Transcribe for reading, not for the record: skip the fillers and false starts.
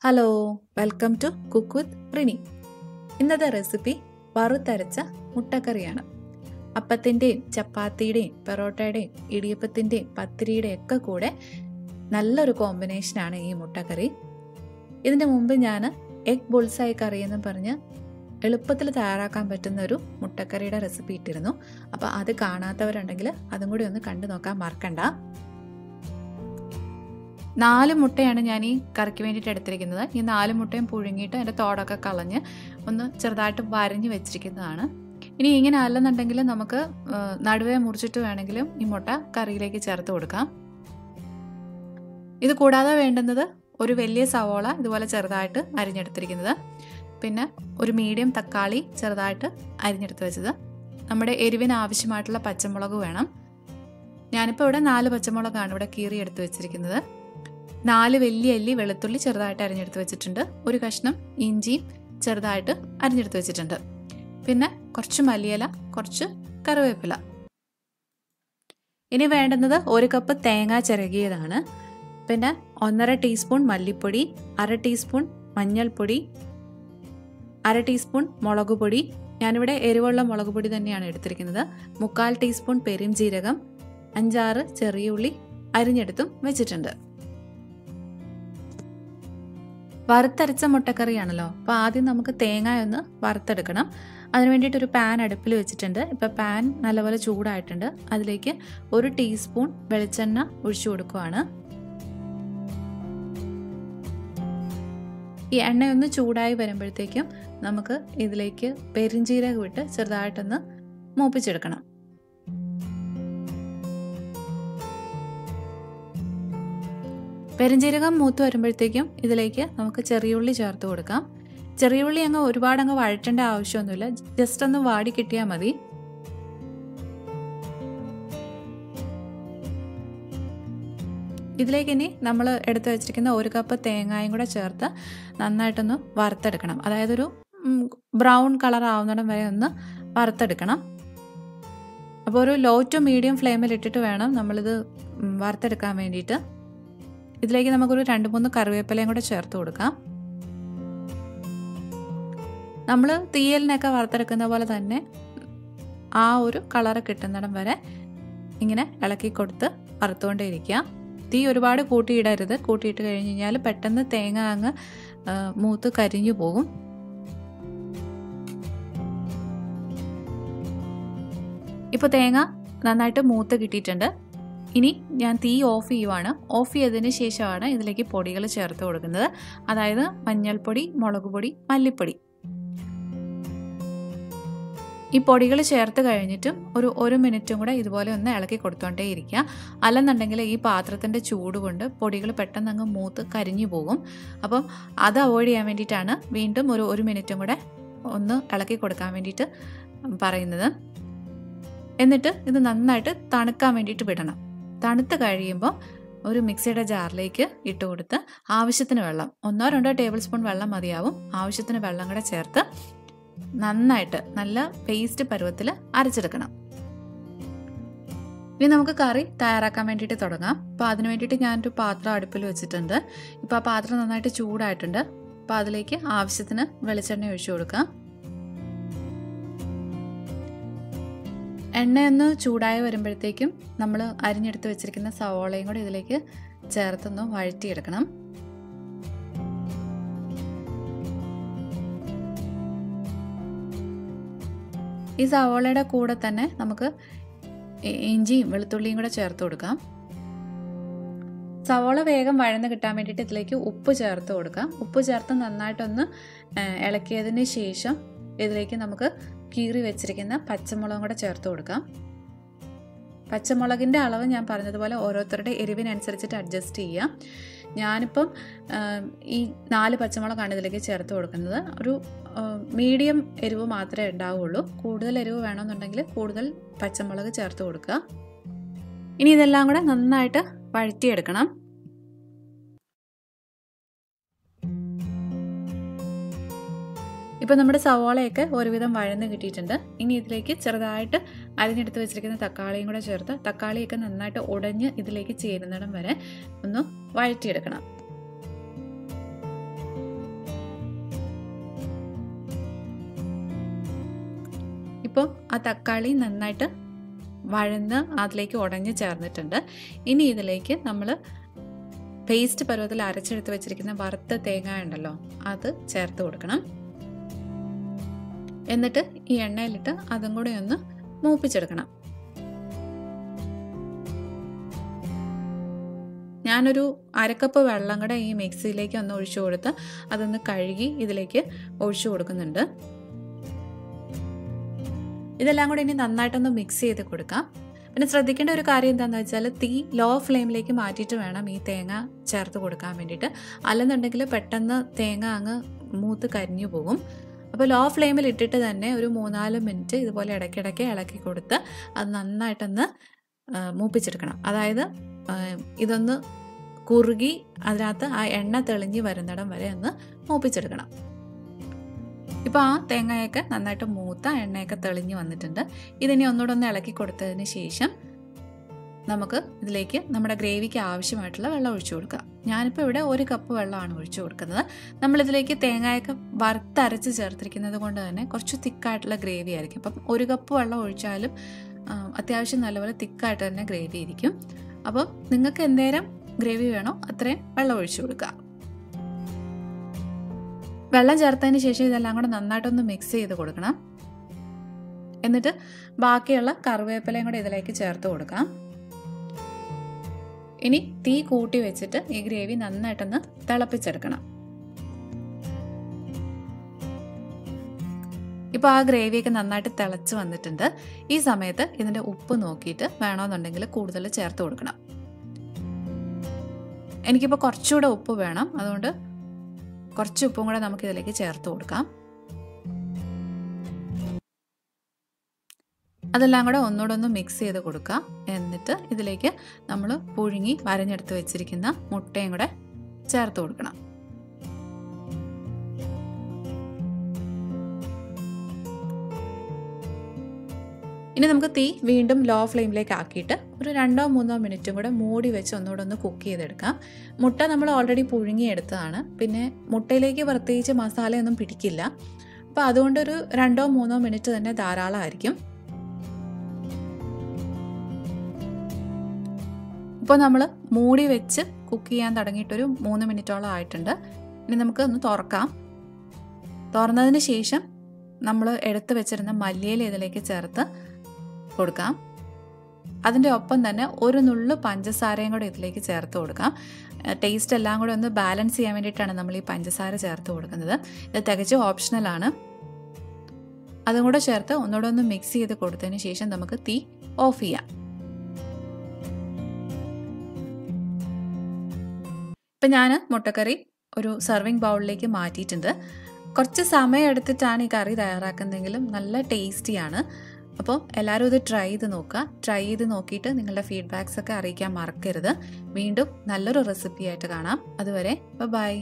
Hello, welcome to cook with Rini. ഇന്നത്തെ recipe വറുത്തരച്ച മുട്ടക്കറിയാണ്. അപ്പത്തിൻ്റെയും ചപ്പാത്തിയുടെയും പൊറോട്ടയുടെയും ഇടിയപ്പത്തിൻ്റെയും പത്തിരിയുടെയും ഒക്കെ കൂടെ നല്ലൊരു കോമ്പിനേഷനാണ് ഈ മുട്ടക്കറി. ഇതിൻ്റെ മുമ്പ് ഞാൻ എഗ് ബുൾസായി കറി എന്ന് പറഞ്ഞ് എളുപ്പത്തിൽ തയ്യാറാക്കാൻ പറ്റുന്ന ഒരു മുട്ടക്കറിയുടെ റെസിപ്പി ഇട്ടിരുന്നു. അപ്പോൾ അത് കാണാത്തവരുണ്ടെങ്കിൽ അതും കൂടി ഒന്ന് കണ്ടു നോക്കാൻ മറക്കണ്ട. 4 മുട്ടയാണ് ഞാൻ ഈ കറിക്ക് വേണ്ടിയിട്ട് എടുത്തിരിക്കുന്നത്. ഈ 4 മുട്ടയും പുഴുങ്ങിയിട്ട് അതിൻ്റെ തോടൊക്കെ കളഞ്ഞ് ഒന്ന് ചെറുതായിട്ട് വരഞ്ഞ് വെച്ചിരിക്കുന്നതാണ്. ഇനി ഇങ്ങനെ അല്ലെന്നുണ്ടെങ്കിൽ നമുക്ക് നടുവേ മുറിച്ചിട്ട് വേണമെങ്കിലും ഈ മുട്ട കറിയിലേക്ക് ചേർത്ത് കൊടുക്കാം. ഇത് കൂടാതെ വേണ്ടുന്നത് ഒരു വലിയ സവോള ഇതുപോലെ ചെറുതായിട്ട് അരിഞ്ഞെടുത്തിരിക്കുന്നത്, പിന്നെ ഒരു മീഡിയം തക്കാളി ചെറുതായിട്ട് അരിഞ്ഞെടുത്ത് വെച്ചത്, നമ്മുടെ എരിവിന് ആവശ്യമായിട്ടുള്ള പച്ചമുളക് വേണം. ഞാനിപ്പോൾ ഇവിടെ 4 പച്ചമുളകാണ് ഇവിടെ കീറി എടുത്ത് വെച്ചിരിക്കുന്നത്. 4 വലിയ അല്ലി വെളുത്തുള്ളി ചെറുതായിട്ട് അരിഞ്ഞെടുത്ത് വെച്ചിട്ടുണ്ട്. ഒരു കഷ്ണം ഇഞ്ചിയും ചെറുതായിട്ട് അരിഞ്ഞെടുത്ത് വെച്ചിട്ടുണ്ട്. പിന്നെ കുറച്ച് മല്ലിയില, കുറച്ച് കറിവേപ്പില. ഇനി വേണ്ടുന്നത് 1 കപ്പ് തേങ്ങ ചിരകിയതാണ്. പിന്നെ 1.5 ടീസ്പൂൺ മല്ലിപ്പൊടി, 1/2 ടീസ്പൂൺ മഞ്ഞൾപ്പൊടി, 1/2 ടീസ്പൂൺ മുളക് പൊടി. ഞാനിവിടെ എരിവുള്ള മുളക് പൊടി തന്നെയാണ് എടുത്തിരിക്കുന്നത്. 1/4 ടീസ്പൂൺ പെരുംജീരകം, 5-6 ചെറിയ ഉള്ളി അരിഞ്ഞെടുത്തും വെച്ചിട്ടുണ്ട്. വറുത്തരച്ച മുട്ടക്കറിയാണല്ലോ, അപ്പോൾ ആദ്യം നമുക്ക് തേങ്ങ ഒന്ന് വറുത്തെടുക്കണം. അതിന് വേണ്ടിയിട്ട് ഒരു പാൻ അടുപ്പിൽ വെച്ചിട്ടുണ്ട്. ഇപ്പോൾ പാൻ നല്ലപോലെ ചൂടായിട്ടുണ്ട്. അതിലേക്ക് 1 ടീസ്പൂൺ വെളിച്ചെണ്ണ ഒഴിച്ചു കൊടുക്കുകയാണ്. ഈ എണ്ണയൊന്ന് ചൂടായി വരുമ്പോഴത്തേക്കും നമുക്ക് ഇതിലേക്ക് പെരുംജീരകം ഇട്ട് ചെറുതായിട്ടൊന്ന് മൂപ്പിച്ചെടുക്കണം. പെരുംജീരകം മൂത്ത് വരുമ്പോഴത്തേക്കും ഇതിലേക്ക് നമുക്ക് ചെറിയുള്ളി ചേർത്ത് കൊടുക്കാം. ചെറിയുള്ളി ഒരുപാടങ്ങ് വഴറ്റേണ്ട ആവശ്യമൊന്നുമില്ല, ജസ്റ്റ് ഒന്ന് വാടി കിട്ടിയാൽ മതി. ഇതിലേക്ക് ഇനി നമ്മൾ എടുത്തു വെച്ചിരിക്കുന്ന 1 കപ്പ് തേങ്ങായും കൂടെ ചേർത്ത് നന്നായിട്ടൊന്ന് വറുത്തെടുക്കണം. അതായത് ഒരു ബ്രൗൺ കളർ ആവുന്നിടം വരെ ഒന്ന് വറുത്തെടുക്കണം. അപ്പോൾ ഒരു ലോ ടു മീഡിയം ഫ്ലെയിമിൽ ഇട്ടിട്ട് വേണം നമ്മളിത് വറുത്തെടുക്കാൻ വേണ്ടിയിട്ട്. ഇതിലേക്ക് നമുക്കൊരു 2-3 കറിവേപ്പിലയും കൂടെ ചേർത്ത് കൊടുക്കാം. നമ്മൾ തീയലിനൊക്കെ വറുത്തെടുക്കുന്ന പോലെ തന്നെ ആ ഒരു കളറ് കിട്ടുന്നിടം വരെ ഇങ്ങനെ ഇളക്കി കൊടുത്ത് വറുത്തുകൊണ്ടേയിരിക്കുക. തീ ഒരുപാട് കൂട്ടിയിടരുത്. കൂട്ടിയിട്ട് കഴിഞ്ഞ് കഴിഞ്ഞാൽ പെട്ടെന്ന് തേങ്ങ അങ്ങ് മൂത്ത് കരിഞ്ഞു പോകും. ഇപ്പോൾ തേങ്ങ നന്നായിട്ട് മൂത്ത് കിട്ടിയിട്ടുണ്ട്. ഇനി ഞാൻ തീ ഓഫ് ചെയ്യുവാണ്. ഓഫ് ചെയ്തതിന് ശേഷമാണ് ഇതിലേക്ക് പൊടികൾ ചേർത്ത് കൊടുക്കുന്നത്. അതായത് മഞ്ഞൾപ്പൊടി, മുളക് പൊടി, മല്ലിപ്പൊടി. ഈ പൊടികൾ ചേർത്ത് കഴിഞ്ഞിട്ടും ഒരു 1 മിനിറ്റും കൂടെ ഇതുപോലെ ഒന്ന് ഇളക്കി കൊടുത്തോണ്ടേ ഇരിക്കുക. അല്ലെന്നുണ്ടെങ്കിൽ ഈ പാത്രത്തിൻ്റെ ചൂട് കൊണ്ട് പൊടികൾ പെട്ടെന്ന് അങ്ങ് മൂത്ത് കരിഞ്ഞു പോകും. അപ്പം അത് അവോയ്ഡ് ചെയ്യാൻ വേണ്ടിയിട്ടാണ് വീണ്ടും ഒരു 1 മിനിറ്റും കൂടെ ഒന്ന് ഇളക്കി കൊടുക്കാൻ വേണ്ടിയിട്ട് പറയുന്നത്. എന്നിട്ട് ഇത് നന്നായിട്ട് തണുക്കാൻ വേണ്ടിയിട്ട് വിടണം. തണുത്ത് കഴിയുമ്പോൾ ഒരു മിക്സിയുടെ ജാറിലേക്ക് ഇട്ട് കൊടുത്ത് ആവശ്യത്തിന് വെള്ളം, 1-2 ടേബിൾ സ്പൂൺ വെള്ളം മതിയാവും. ആവശ്യത്തിന് വെള്ളം കൂടെ ചേർത്ത് നന്നായിട്ട് നല്ല പേസ്റ്റ് പരുവത്തിൽ അരച്ചെടുക്കണം. ഇനി നമുക്ക് കറി തയ്യാറാക്കാൻ വേണ്ടിയിട്ട് തുടങ്ങാം. അപ്പോൾ അതിന് വേണ്ടിയിട്ട് ഞാനൊരു പാത്രം അടുപ്പിൽ വെച്ചിട്ടുണ്ട്. ഇപ്പോൾ ആ പാത്രം നന്നായിട്ട് ചൂടായിട്ടുണ്ട്. അപ്പോൾ അതിലേക്ക് ആവശ്യത്തിന് വെളിച്ചെണ്ണ ഒഴിച്ചു കൊടുക്കാം. എണ്ണയൊന്ന് ചൂടായി വരുമ്പോഴത്തേക്കും നമ്മൾ അരിഞ്ഞെടുത്ത് വെച്ചിരിക്കുന്ന സവോളയും കൂടി ഇതിലേക്ക് ചേർത്തൊന്ന് വഴറ്റിയെടുക്കണം. ഈ സവോളയുടെ കൂടെ തന്നെ നമുക്ക് ഇഞ്ചിയും വെളുത്തുള്ളിയും കൂടെ ചേർത്ത് കൊടുക്കാം. സവോള വേഗം വഴന്ന് കിട്ടാൻ വേണ്ടിയിട്ട് ഇതിലേക്ക് ഉപ്പ് ചേർത്ത് കൊടുക്കാം. ഉപ്പ് ചേർത്ത് നന്നായിട്ടൊന്ന് ഇളക്കിയതിന് ശേഷം ഇതിലേക്ക് നമുക്ക് കീറി വെച്ചിരിക്കുന്ന പച്ചമുളകും കൂടെ ചേർത്ത് കൊടുക്കാം. പച്ചമുളകിൻ്റെ അളവ് ഞാൻ പറഞ്ഞതുപോലെ ഓരോരുത്തരുടെ എരിവിനനുസരിച്ചിട്ട് അഡ്ജസ്റ്റ് ചെയ്യാം. ഞാനിപ്പം ഈ 4 പച്ചമുളകാണ് ഇതിലേക്ക് ചേർത്ത് കൊടുക്കുന്നത്. ഒരു മീഡിയം എരിവ് മാത്രമേ ഉണ്ടാവുള്ളൂ. കൂടുതൽ എരിവ് വേണമെന്നുണ്ടെങ്കിൽ കൂടുതൽ പച്ചമുളക് ചേർത്ത് കൊടുക്കുക. ഇനി ഇതെല്ലാം കൂടെ നന്നായിട്ട് വഴറ്റിയെടുക്കണം. ഇപ്പോൾ നമ്മുടെ സവാളയൊക്കെ ഒരുവിധം വഴന്ന് കിട്ടിയിട്ടുണ്ട്. ഇനി ഇതിലേക്ക് ചെറുതായിട്ട് അരിഞ്ഞെടുത്ത് വെച്ചിരിക്കുന്ന തക്കാളിയും കൂടെ ചേർത്ത് തക്കാളിയൊക്കെ നന്നായിട്ട് ഉടഞ്ഞ് ഇതിലേക്ക് ചേരുന്നിടം വരെ ഒന്ന് വഴറ്റിയെടുക്കണം. ഇപ്പം ആ തക്കാളി നന്നായിട്ട് വഴന്ന് അതിലേക്ക് ഉടഞ്ഞ് ചേർന്നിട്ടുണ്ട്. ഇനി ഇതിലേക്ക് നമ്മൾ പേസ്റ്റ് പരുവത്തിൽ അരച്ചെടുത്ത് വെച്ചിരിക്കുന്ന വറുത്ത തേങ്ങ ഉണ്ടല്ലോ, അത് ചേർത്ത് കൊടുക്കണം. എന്നിട്ട് ഈ എണ്ണയിലിട്ട് അതും കൂടെ ഒന്ന് മൂപ്പിച്ചെടുക്കണം. ഞാനൊരു അരക്കപ്പ് വെള്ളം കൂടെ ഈ മിക്സിയിലേക്ക് ഒന്ന് ഒഴിച്ചു കൊടുത്ത് അതൊന്ന് കഴുകി ഇതിലേക്ക് ഒഴിച്ചു കൊടുക്കുന്നുണ്ട്. ഇതെല്ലാം കൂടെ ഇനി നന്നായിട്ടൊന്ന് മിക്സ് ചെയ്ത് കൊടുക്കാം. പിന്നെ ശ്രദ്ധിക്കേണ്ട ഒരു കാര്യം എന്താണെന്ന് വെച്ചാൽ തീ ലോ ഫ്ലെയിമിലേക്ക് മാറ്റിയിട്ട് വേണം ഈ തേങ്ങ ചേർത്ത് കൊടുക്കാൻ വേണ്ടിയിട്ട്. അല്ലെന്നുണ്ടെങ്കിൽ പെട്ടെന്ന് തേങ്ങ അങ്ങ് മൂത്ത് കരിഞ്ഞു പോകും. അപ്പോൾ ലോ ഫ്ലെയിമിൽ ഇട്ടിട്ട് തന്നെ ഒരു 3-4 മിനിറ്റ് ഇതുപോലെ ഇടയ്ക്കിടയ്ക്ക് ഇളക്കി കൊടുത്ത് അത് നന്നായിട്ടൊന്ന് മൂപ്പിച്ചെടുക്കണം. അതായത് ഇതൊന്ന് കുറുകി അതിനകത്ത് ആ എണ്ണ തെളിഞ്ഞ് വരുന്നിടം വരെ ഒന്ന് മൂപ്പിച്ചെടുക്കണം. ഇപ്പോൾ ആ തേങ്ങയൊക്കെ നന്നായിട്ട് മൂത്ത എണ്ണയൊക്കെ തെളിഞ്ഞ് വന്നിട്ടുണ്ട്. ഇതിനി ഒന്നുകൂടെ ഒന്ന് ഇളക്കി കൊടുത്തതിന് ശേഷം നമുക്ക് ഇതിലേക്ക് നമ്മുടെ ഗ്രേവിക്ക് ആവശ്യമായിട്ടുള്ള വെള്ളം ഒഴിച്ചു കൊടുക്കാം. ഞാനിപ്പോൾ ഇവിടെ 1 കപ്പ് വെള്ളമാണ് ഒഴിച്ചു കൊടുക്കുന്നത്. നമ്മളിതിലേക്ക് തേങ്ങയൊക്കെ വറുത്തരച്ച് ചേർത്തിരിക്കുന്നത് കൊണ്ട് തന്നെ കുറച്ച് തിക്കായിട്ടുള്ള ഗ്രേവി ആയിരിക്കും. അപ്പം 1 കപ്പ് വെള്ളം ഒഴിച്ചാലും അത്യാവശ്യം നല്ലപോലെ തിക്കായിട്ട് തന്നെ ഗ്രേവി ഇരിക്കും. അപ്പം നിങ്ങൾക്ക് എന്തേരം ഗ്രേവി വേണോ അത്രയും വെള്ളം ഒഴിച്ചു കൊടുക്കുക. വെള്ളം ചേർത്തതിന് ശേഷം ഇതെല്ലാം കൂടെ നന്നായിട്ടൊന്ന് മിക്സ് ചെയ്ത് കൊടുക്കണം. എന്നിട്ട് ബാക്കിയുള്ള കറിവേപ്പിലയും കൂടെ ഇതിലേക്ക് ചേർത്ത് കൊടുക്കാം. ഇനി തീ കൂട്ടി വെച്ചിട്ട് ഈ ഗ്രേവി നന്നായിട്ടൊന്ന് തിളപ്പിച്ചെടുക്കണം. ഇപ്പോൾ ആ ഗ്രേവിയൊക്കെ നന്നായിട്ട് തിളച്ച് വന്നിട്ടുണ്ട്. ഈ സമയത്ത് ഇതിൻ്റെ ഉപ്പ് നോക്കിയിട്ട് വേണമെന്നുണ്ടെങ്കിൽ കൂടുതൽ ചേർത്ത് കൊടുക്കണം. എനിക്കിപ്പോൾ കുറച്ചുകൂടെ ഉപ്പ് വേണം, അതുകൊണ്ട് കുറച്ച് ഉപ്പും കൂടെ നമുക്ക് ഇതിലേക്ക് ചേർത്ത് കൊടുക്കാം. അതെല്ലാം കൂടെ ഒന്നുകൂടെ ഒന്ന് മിക്സ് ചെയ്ത് കൊടുക്കാം. എന്നിട്ട് ഇതിലേക്ക് നമ്മൾ പുഴുങ്ങി വരഞ്ഞെടുത്ത് വെച്ചിരിക്കുന്ന മുട്ടയും കൂടെ ചേർത്ത് കൊടുക്കണം. ഇനി നമുക്ക് തീ വീണ്ടും ലോ ഫ്ലെയിമിലേക്ക് ആക്കിയിട്ട് ഒരു 2-3 മിനിറ്റും കൂടെ മൂടി വെച്ച് ഒന്നുകൂടെ ഒന്ന് കുക്ക് ചെയ്തെടുക്കാം. മുട്ട നമ്മൾ ഓൾറെഡി പുഴുങ്ങിയെടുത്തതാണ്. പിന്നെ മുട്ടയിലേക്ക് പ്രത്യേകിച്ച് മസാലയൊന്നും പിടിക്കില്ല. അപ്പോൾ അതുകൊണ്ടൊരു 2-3 മിനിറ്റ് തന്നെ ധാരാളമായിരിക്കും. ഇപ്പോൾ നമ്മൾ മൂടി വെച്ച് കുക്ക് ചെയ്യാൻ തുടങ്ങിയിട്ടൊരു 3 മിനിറ്റോളം ആയിട്ടുണ്ട്. ഇനി നമുക്ക് ഒന്ന് തുറക്കാം. തുറന്നതിന് ശേഷം നമ്മൾ എടുത്ത് വെച്ചിരുന്ന മല്ലിയില ഇതിലേക്ക് ചേർത്ത് കൊടുക്കാം. അതിൻ്റെ ഒപ്പം തന്നെ ഒരു നുള്ളു പഞ്ചസാരയും കൂടെ ഇതിലേക്ക് ചേർത്ത് കൊടുക്കാം. ടേസ്റ്റ് എല്ലാം കൂടെ ഒന്ന് ബാലൻസ് ചെയ്യാൻ വേണ്ടിയിട്ടാണ് നമ്മൾ ഈ പഞ്ചസാര ചേർത്ത് കൊടുക്കുന്നത്. ഇത് തികച്ചും ഓപ്ഷണലാണ്. അതും കൂടെ ചേർത്ത് ഒന്നുകൂടെ ഒന്ന് മിക്സ് ചെയ്ത് കൊടുത്തതിന് ശേഷം നമുക്ക് തീ ഓഫ് ചെയ്യാം. ഇപ്പം ഞാൻ മുട്ടക്കറി ഒരു സർവിങ് ബൗളിലേക്ക് മാറ്റിയിട്ടുണ്ട്. കുറച്ച് സമയം എടുത്തിട്ടാണ് ഈ കറി തയ്യാറാക്കുന്നതെങ്കിലും നല്ല ടേസ്റ്റിയാണ്. അപ്പോൾ എല്ലാവരും ഇത് ട്രൈ ചെയ്ത് നോക്കുക. ട്രൈ ചെയ്ത് നോക്കിയിട്ട് നിങ്ങളുടെ ഫീഡ്ബാക്സ് ഒക്കെ അറിയിക്കാൻ മറക്കരുത്. വീണ്ടും നല്ലൊരു റെസിപ്പി ആയിട്ട് കാണാം. അതുവരെ ബൈ.